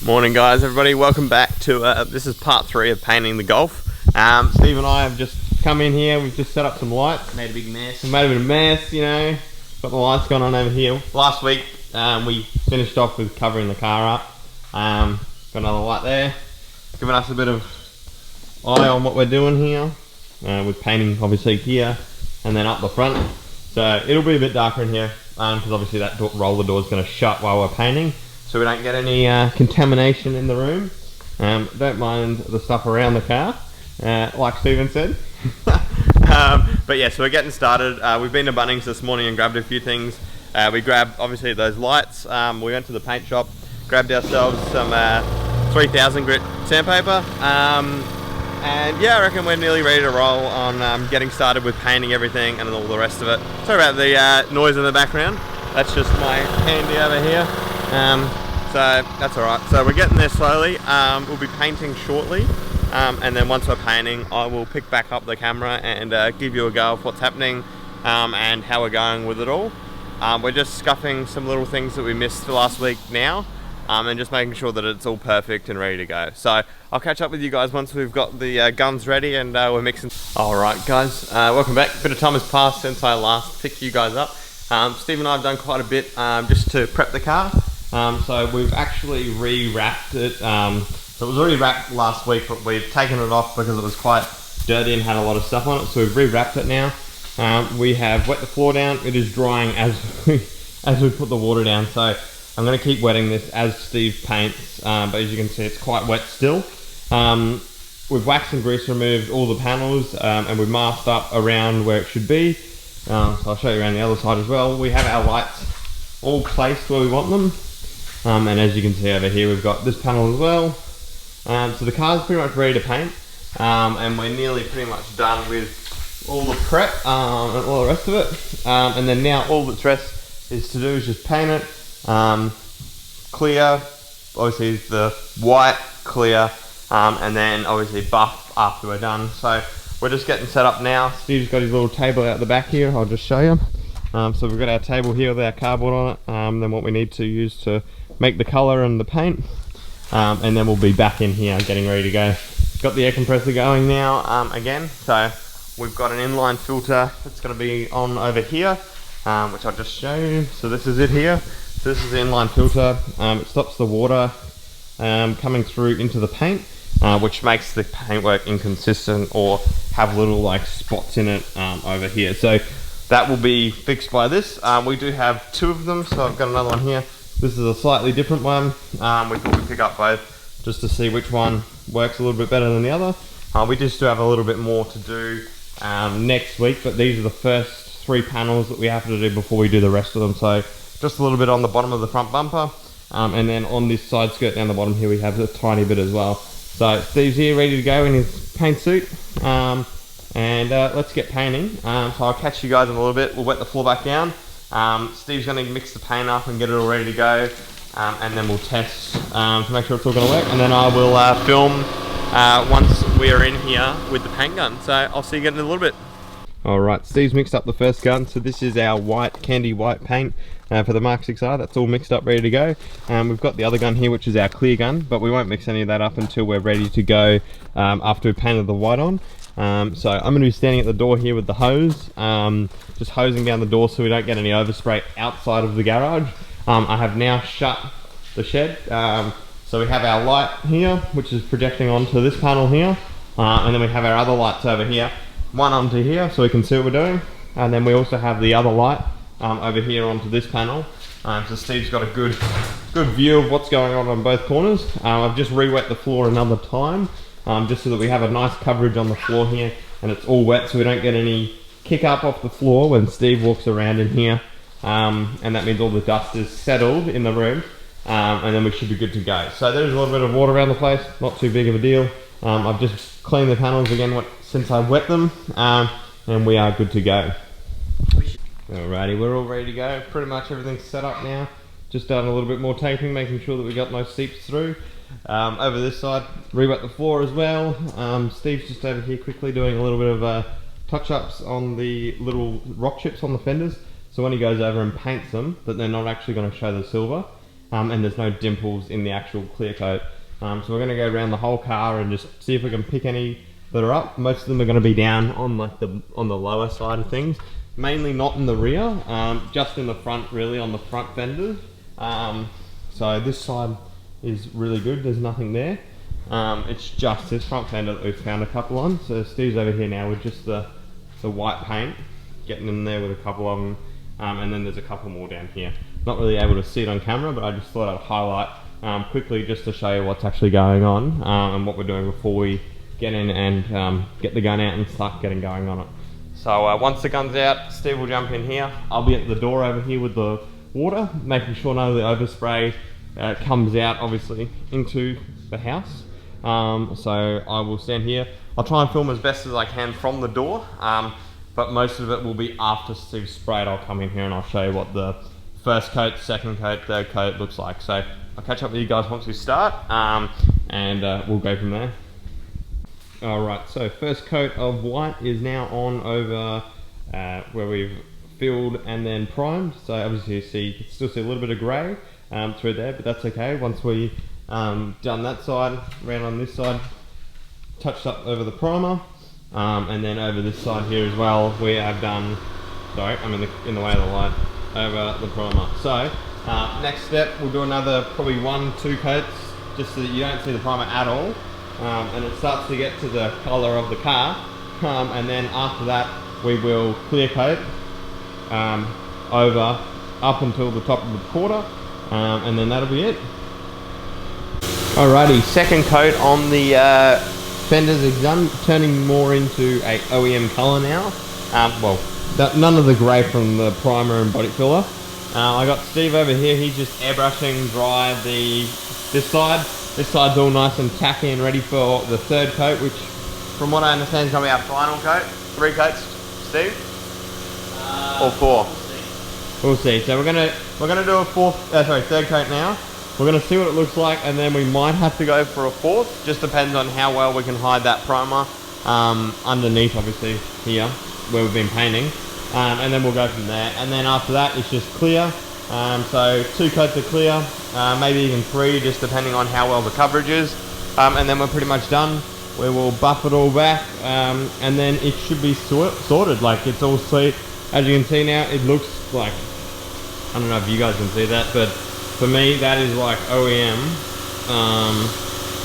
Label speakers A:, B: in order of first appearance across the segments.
A: Morning guys, everybody, welcome back to this is part 3 of painting the Golf. Steve and I have just come in here, we've just set up some lights.
B: Made a big mess.
A: We made a bit of a mess, you know, got the lights going on over here. Last week we finished off with covering the car up. Got another light there, giving us a bit of eye on what we're doing here, with painting obviously here and then up the front. So it'll be a bit darker in here because obviously that roller door is going to shut while we're painting, so we don't get any contamination in the room. Don't mind the stuff around the car, like Steven said. But yeah, so we're getting started. We've been to Bunnings this morning and grabbed a few things. We grabbed obviously those lights. We went to the paint shop, grabbed ourselves some 3000 grit sandpaper. And yeah, I reckon we're nearly ready to roll on getting started with painting everything and all the rest of it. Sorry about the noise in the background. That's just my handy over here. So that's alright. So we're getting there slowly. We'll be painting shortly. And then once we're painting, I will pick back up the camera and give you a go of what's happening and how we're going with it all. We're just scuffing some little things that we missed for last week now. And just making sure that it's all perfect and ready to go. So I'll catch up with you guys once we've got the guns ready and we're mixing. Alright guys, welcome back. A bit of time has passed since I last picked you guys up. Steve and I have done quite a bit just to prep the car. So we've actually re-wrapped it. So it was already wrapped last week, but we've taken it off because it was quite dirty and had a lot of stuff on it. So we've re-wrapped it now. We have wet the floor down. It is drying as we put the water down. So I'm going to keep wetting this as Steve paints, but as you can see it's quite wet still. We've waxed and grease removed all the panels and we've masked up around where it should be. So I'll show you around the other side as well. We have our lights all placed where we want them. And as you can see over here we've got this panel as well. So the car's pretty much ready to paint and we're nearly pretty much done with all the prep and all the rest of it. And then now all that's rest is to do is just paint it. Clear, obviously the white, clear, and then obviously buff after we're done. So we're just getting set up now. Steve's got his little table out the back here, I'll just show you. So we've got our table here with our cardboard on it, then what we need to use to make the colour and the paint, and then we'll be back in here getting ready to go. Got the air compressor going now again, so we've got an inline filter that's going to be on over here, which I'll just show you. So this is it here. So this is the inline filter. It stops the water coming through into the paint, which makes the paintwork inconsistent or have little like spots in it over here. So that will be fixed by this. We do have 2 of them, so I've got another one here. This is a slightly different one. We thought we'd pick up both just to see which one works a little bit better than the other. We just do have a little bit more to do next week, but these are the first 3 panels that we have to do before we do the rest of them. So just a little bit on the bottom of the front bumper, and then on this side skirt down the bottom here we have a tiny bit as well. So Steve's here ready to go in his paint suit, and let's get painting. So I'll catch you guys in a little bit. We'll wet the floor back down. Steve's going to mix the paint up and get it all ready to go, and then we'll test to make sure it's all going to work, and then I will film once we are in here with the paint gun. So I'll see you again in a little bit. Alright, Steve's mixed up the first gun, so this is our white, candy white paint for the Mark 6R. That's all mixed up, ready to go. We've got the other gun here, which is our clear gun, but we won't mix any of that up until we're ready to go after we've painted the white on. So I'm going to be standing at the door here with the hose, just hosing down the door so we don't get any overspray outside of the garage. I have now shut the shed, so we have our light here, which is projecting onto this panel here, and then we have our other lights over here. One onto here so we can see what we're doing, and then we also have the other light over here onto this panel. So Steve's got a good view of what's going on both corners. I've just re-wet the floor another time, just so that we have a nice coverage on the floor here and it's all wet so we don't get any kick up off the floor when Steve walks around in here, and that means all the dust is settled in the room, and then we should be good to go. So there's a little bit of water around the place, not too big of a deal. I've just cleaned the panels again since I wet them, and we are good to go. Alrighty, we're all ready to go. Pretty much everything's set up now. Just done a little bit more taping, making sure that we got no seeps through. Over this side, re-wet the floor as well. Steve's just over here quickly doing a little bit of touch-ups on the little rock chips on the fenders. So when he goes over and paints them, that they're not actually going to show the silver. and there's no dimples in the actual clear coat. So we're going to go around the whole car and just see if we can pick any that are up. Most of them are going to be down on like the lower side of things, mainly not in the rear, just in the front, really on the front fenders. So this side is really good, there's nothing there. It's just this front fender that we've found a couple on. So Steve's over here now with just the white paint, getting in there with a couple of them, and then there's a couple more down here. Not really able to see it on camera, but I just thought I'd highlight quickly just to show you what's actually going on, and what we're doing before we get in and get the gun out and start getting going on it. So once the gun's out, Steve will jump in here. I'll be at the door over here with the water, making sure none of the overspray comes out obviously into the house. So I will stand here. I'll try and film as best as I can from the door, but most of it will be after Steve's sprayed. I'll come in here and I'll show you what the first coat, second coat, third coat looks like. So I'll catch up with you guys once we start, and we'll go from there. Alright, so first coat of white is now on over where we've filled and then primed. So obviously you can still see a little bit of grey through there, but that's okay. Once we done that side, around on this side, touched up over the primer, and then over this side here as well, we have done, sorry, I'm in the way of the light, over the primer. So next step, we'll do another probably 1-2 coats, just so that you don't see the primer at all, and it starts to get to the colour of the car, and then after that we will clear coat over up until the top of the quarter, and then that'll be it. Alrighty, second coat on the fenders is done, turning more into a OEM colour now. Well, none of the grey from the primer and body filler. I got Steve over here, he's just airbrushing dry this side. This side's all nice and tacky and ready for the third coat, which from what I understand is going to be our final coat. 3 coats, Steve? Or 4? We'll see. So we're gonna do a third coat now. We're gonna see what it looks like, and then we might have to go for a 4th. Just depends on how well we can hide that primer underneath, obviously here where we've been painting, and then we'll go from there. And then after that, it's just clear. So 2 coats of clear, maybe even 3, just depending on how well the coverage is. And then we're pretty much done. We will buff it all back, and then it should be sorted. Like, it's all sweet. As you can see now, it looks like, I don't know if you guys can see that, but for me that is like OEM,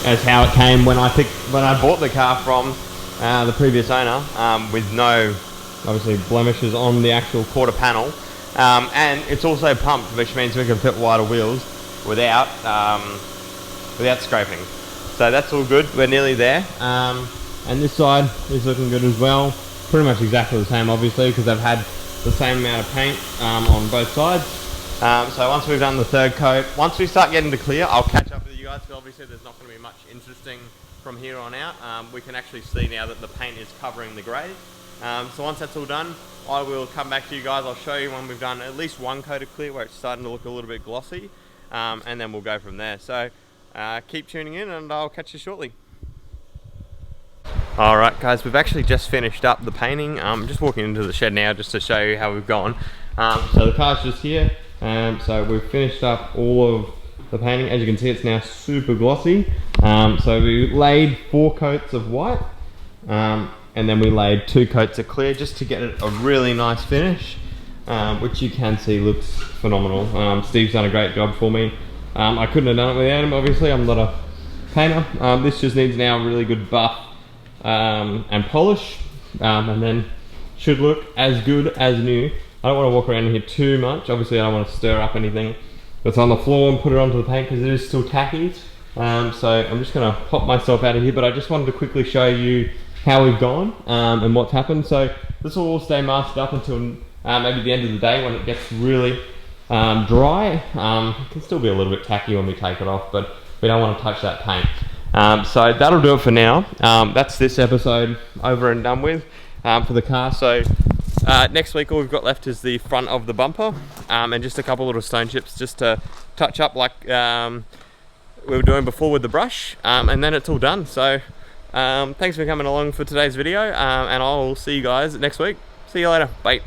A: as how it came when I bought the car from the previous owner, with no obviously blemishes on the actual quarter panel, and it's also pumped, which means we can fit wider wheels without scraping. So that's all good, we're nearly there. And this side is looking good as well. Pretty much exactly the same, obviously, because I've had the same amount of paint on both sides. So once we've done the third coat, once we start getting to clear, I'll catch up with you guys, because obviously there's not going to be much interesting from here on out. We can actually see now that the paint is covering the grey. So once that's all done, I will come back to you guys. I'll show you when we've done at least 1 coat of clear where it's starting to look a little bit glossy, and then we'll go from there. So keep tuning in and I'll catch you shortly. Alright guys, we've actually just finished up the painting. I'm just walking into the shed now just to show you how we've gone. So the car's just here, so we've finished up all of the painting. As you can see, it's now super glossy. So we laid 4 coats of white, and then we laid 2 coats of clear just to get it a really nice finish, which you can see looks phenomenal. Steve's done a great job for me. I couldn't have done it without him, obviously. I'm not a painter. This just needs now a really good buff and polish, and then should look as good as new. I don't want to walk around here too much. Obviously I don't want to stir up anything that's on the floor and put it onto the paint, because it is still tacky. So I'm just going to pop myself out of here, but I just wanted to quickly show you how we've gone and what's happened. So this will all stay masked up until maybe the end of the day when it gets really dry. It can still be a little bit tacky when we take it off, but we don't want to touch that paint. So that'll do it for now. That's this episode over and done with for the car. So next week all we've got left is the front of the bumper, and just a couple little stone chips just to touch up like we were doing before with the brush, and then it's all done. So thanks for coming along for today's video, and I'll see you guys next week. See you later. Bye.